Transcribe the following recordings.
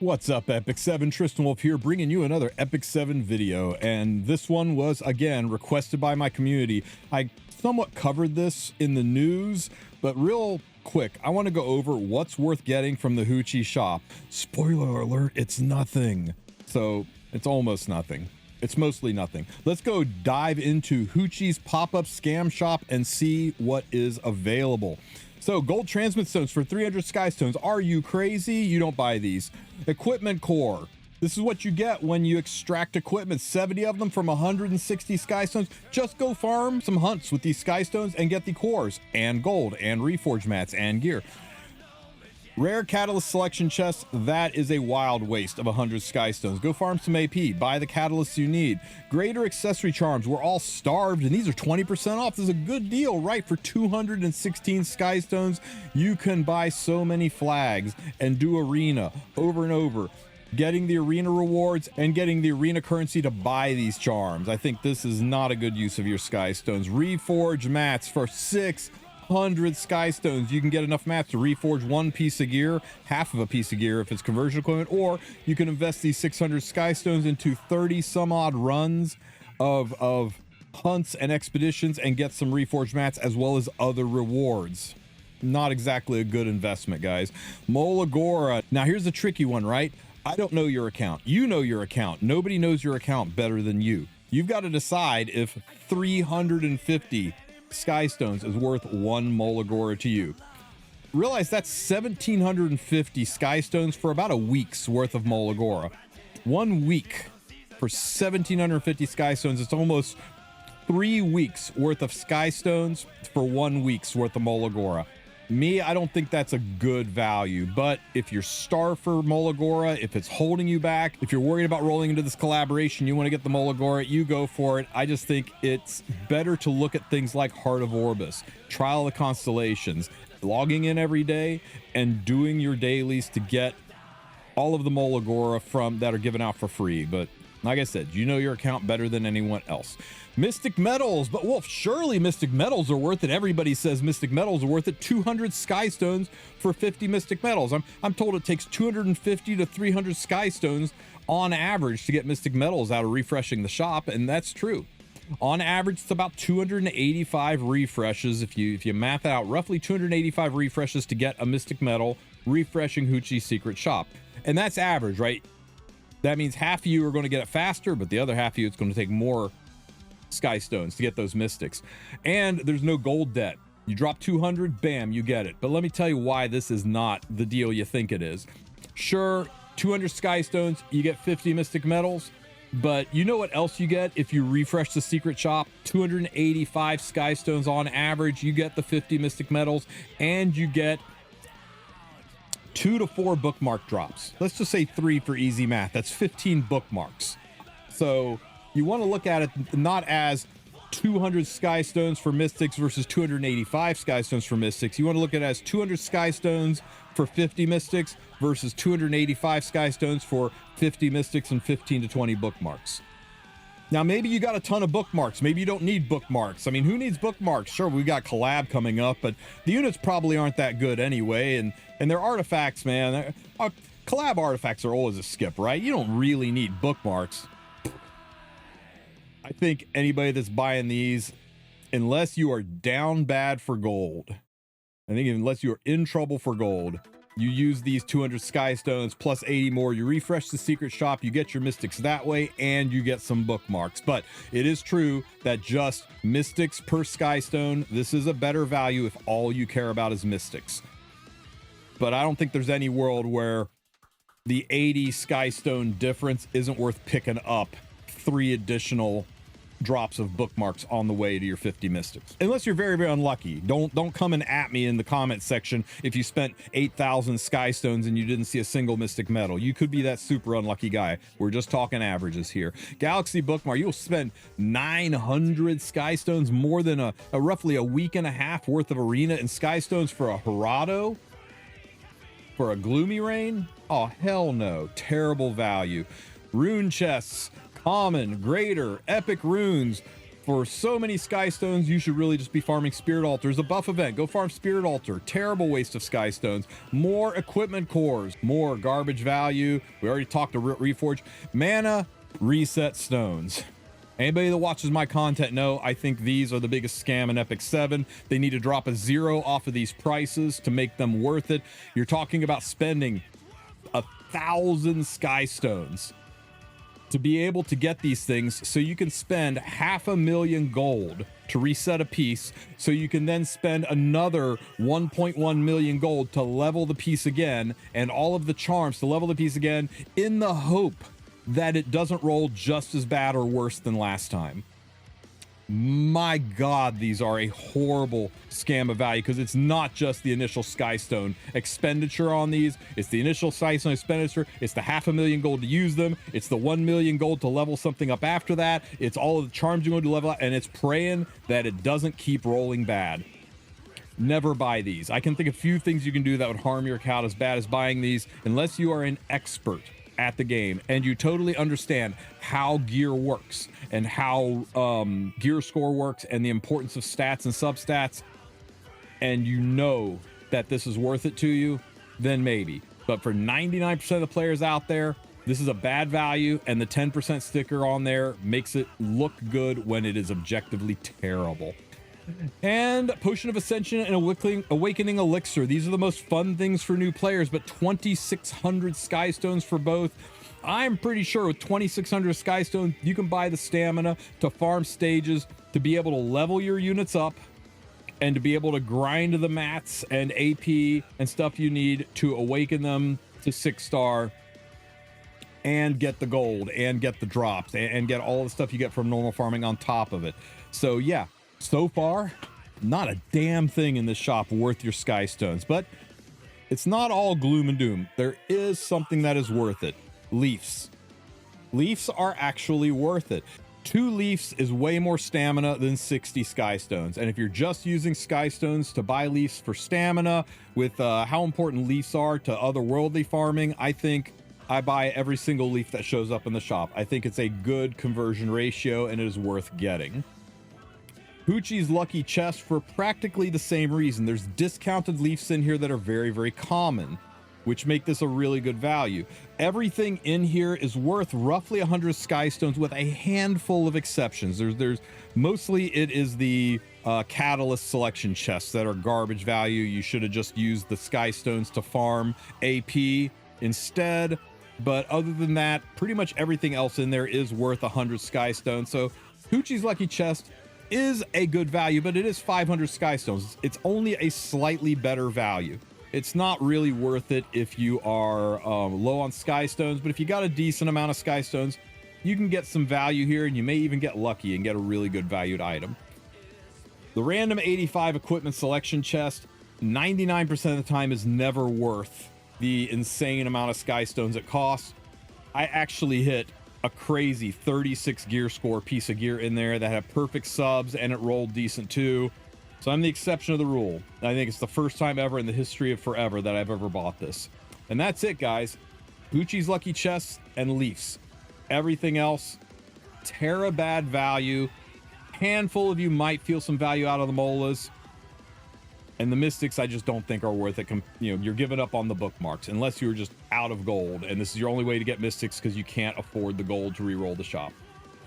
What's up, Epic 7? Tristen Wulf here, bringing you another Epic 7 video, and this one was, again, requested by my community. I somewhat covered this in the news, but real quick, I want to go over what's worth getting from the Huche shop. Spoiler alert, it's nothing. So, it's almost nothing. It's mostly nothing. Let's go dive into Huche's pop-up scam shop and see what is available. So, gold transmit stones for 300 sky stones. Are you crazy? You don't buy these. Equipment core. This is what you get when you extract equipment. 70 of them from 160 sky stones. Just go farm some hunts with these sky stones and get the cores and gold and reforge mats and gear. Rare catalyst selection chests, that is a wild waste of 100 sky stones. Go farm some AP, buy the catalysts you need. Greater accessory charms, we're all starved and these are 20% off. This is a good deal, right? For 216 sky stones, you can buy so many flags and do arena over and over, getting the arena rewards and getting the arena currency to buy these charms. I think this is not a good use of your sky stones. Reforge mats for 600 sky stones. You can get enough mats to reforge one piece of gear, half of a piece of gear if it's conversion equipment, or you can invest these 600 sky stones into 30 some odd runs of hunts and expeditions and get some reforge mats as well as other rewards. Not exactly a good investment, guys. Molagora. Now here's a tricky one, right? I don't know your account. You know your account. Nobody knows your account better than you. You've got to decide if 350 sky stones is worth one Molagora to you. Realize that's 1,750 sky stones for about a week's worth of Molagora. 1 week for 1,750 sky stones. It's almost 3 weeks worth of sky stones for 1 week's worth of Molagora. Me, I don't think that's a good value, but if you're starved for Molagora, if it's holding you back, if you're worried about rolling into this collaboration, you want to get the Molagora, you go for it. I just think it's better to look at things like Heart of Orbis, Trial of the Constellations, logging in every day and doing your dailies to get all of the Molagora from that are given out for free. But like I said, you know your account better than anyone else. Mystic Metals, but Wolf, surely Mystic Metals are worth it. Everybody says Mystic Metals are worth it. 200 sky stones for 50 Mystic Metals. I'm told it takes 250 to 300 sky stones on average to get Mystic Metals out of refreshing the shop, and that's true. On average, it's about 285 refreshes. If you math out, roughly 285 refreshes to get a Mystic Metal refreshing Huche's secret shop. And that's average, right? That means half of you are going to get it faster, but the other half of you, it's going to take more sky stones to get those mystics. And there's no gold debt. You drop 200, bam, you get it. But let me tell you why this is not the deal you think it is. Sure, 200 sky stones, you get 50 mystic metals, but you know what else you get if you refresh the secret shop? 285 sky stones on average, you get the 50 mystic metals, and you get 2 to 4 bookmark drops. Let's just say 3 for easy math. That's 15 bookmarks. So you want to look at it not as 200 sky stones for mystics versus 285 sky stones for mystics. You want to look at it as 200 sky stones for 50 mystics versus 285 sky stones for 50 mystics and 15 to 20 bookmarks. Now, maybe you got a ton of bookmarks. Maybe you don't need bookmarks. I mean, who needs bookmarks? Sure, we got collab coming up, but the units probably aren't that good anyway. And their artifacts, man, collab artifacts are always a skip, right? You don't really need bookmarks. I think anybody that's buying these, unless you are down bad for gold, I think unless you're in trouble for gold, you use these 200 sky stones plus 80 more, you refresh the secret shop, you get your mystics that way, and you get some bookmarks. But it is true that just mystics per sky stone, this is a better value if all you care about is mystics. But I don't think there's any world where the 80 sky stone difference isn't worth picking up 3 additional drops of bookmarks on the way to your 50 mystics. Unless you're very, very unlucky. Don't come and at me in the comment section if you spent 8,000 sky stones and you didn't see a single mystic metal. You could be that super unlucky guy. We're just talking averages here. Galaxy bookmark, you'll spend 900 sky stones, more than a roughly a week and a half worth of arena and sky stones for a Gerado, for a Gloomy Rain. Oh, hell no. Terrible value. Rune chests, common, greater, epic runes, For so many Sky Stones, you should really just be farming Spirit Altars. A buff event, go farm Spirit Altar. Terrible waste of Sky Stones. More equipment cores, more garbage value. We already talked to Reforge. Mana reset stones. Anybody that watches my content know I think these are the biggest scam in Epic 7. They need to drop a 0 off of these prices to make them worth it. You're talking about spending 1,000 Sky Stones to be able to get these things, so you can spend 500,000 gold to reset a piece, so you can then spend another 1.1 million gold to level the piece again, and all of the charms to level the piece again, in the hope that it doesn't roll just as bad or worse than last time. My God, these are a horrible scam of value, because it's not just the initial Sky Stone expenditure on these. It's the initial Sky Stone expenditure. It's the 500,000 gold to use them. It's the 1 million gold to level something up after that. It's all of the charms you want to level out, and it's praying that it doesn't keep rolling bad. Never buy these. I can think of a few things you can do that would harm your account as bad as buying these, unless you are an expert at the game and you totally understand how gear works and how gear score works and the importance of stats and substats, and you know that this is worth it to you, then maybe. But for 99% of the players out there, this is a bad value, and the 10% sticker on there makes it look good when it is objectively terrible. And Potion of Ascension and Awakening Elixir. These are the most fun things for new players, but 2,600 Sky Stones for both. I'm pretty sure with 2,600 Sky Stones, you can buy the stamina to farm stages, to be able to level your units up, and to be able to grind the mats and AP and stuff you need to awaken them to 6-star and get the gold and get the drops and get all the stuff you get from normal farming on top of it. So yeah, so far, not a damn thing in this shop worth your Sky Stones, but it's not all gloom and doom. There is something that is worth it. Leafs. Leafs are actually worth it. 2 leafs is way more stamina than 60 Sky Stones. And if you're just using Sky Stones to buy leafs for stamina, with how important leafs are to otherworldly farming, I think I buy every single leaf that shows up in the shop. I think it's a good conversion ratio and it is worth getting. HUCHE'S lucky chest for practically the same reason. There's discounted leafs in here that are very, very common, which make this a really good value. Everything in here is worth roughly 100 Sky Stones, with a handful of exceptions. There's mostly it is the catalyst selection chests that are garbage value. You should have just used the Sky Stones to farm AP instead. But other than that, pretty much everything else in there is worth 100 Sky Stones. So HUCHE'S lucky chest is a good value, but it is 500 Sky Stones. It's only a slightly better value. It's not really worth it if you are low on Sky Stones, but if you got a decent amount of Sky Stones, you can get some value here, and you may even get lucky and get a really good valued item. The random 85 equipment selection chest, 99% of the time, is never worth the insane amount of Sky Stones it costs. I actually hit a crazy 36 gear score piece of gear in there that had perfect subs, and it rolled decent too. So I'm the exception of the rule. I think it's the first time ever in the history of forever that I've ever bought this. And that's it, guys. HUCHE'S lucky chests and leafs. Everything else, terra bad value. Handful of you might feel some value out of the molas. And the mystics, I just don't think are worth it. You know, you're giving up on the bookmarks unless you're just out of gold, and this is your only way to get mystics because you can't afford the gold to re-roll the shop.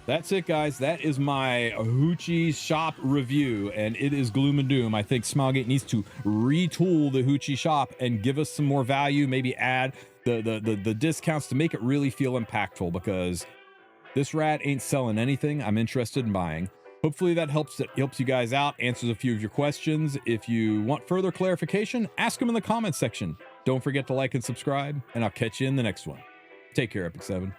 That's it, guys. That is my HUCHE'S shop review, and it is gloom and doom. I think Smilegate needs to retool the HUCHE shop and give us some more value. Maybe add the discounts to make it really feel impactful, because this rat ain't selling anything I'm interested in buying. Hopefully that helps you guys out, answers a few of your questions. If you want further clarification, ask them in the comments section. Don't forget to like and subscribe, and I'll catch you in the next one. Take care, Epic 7.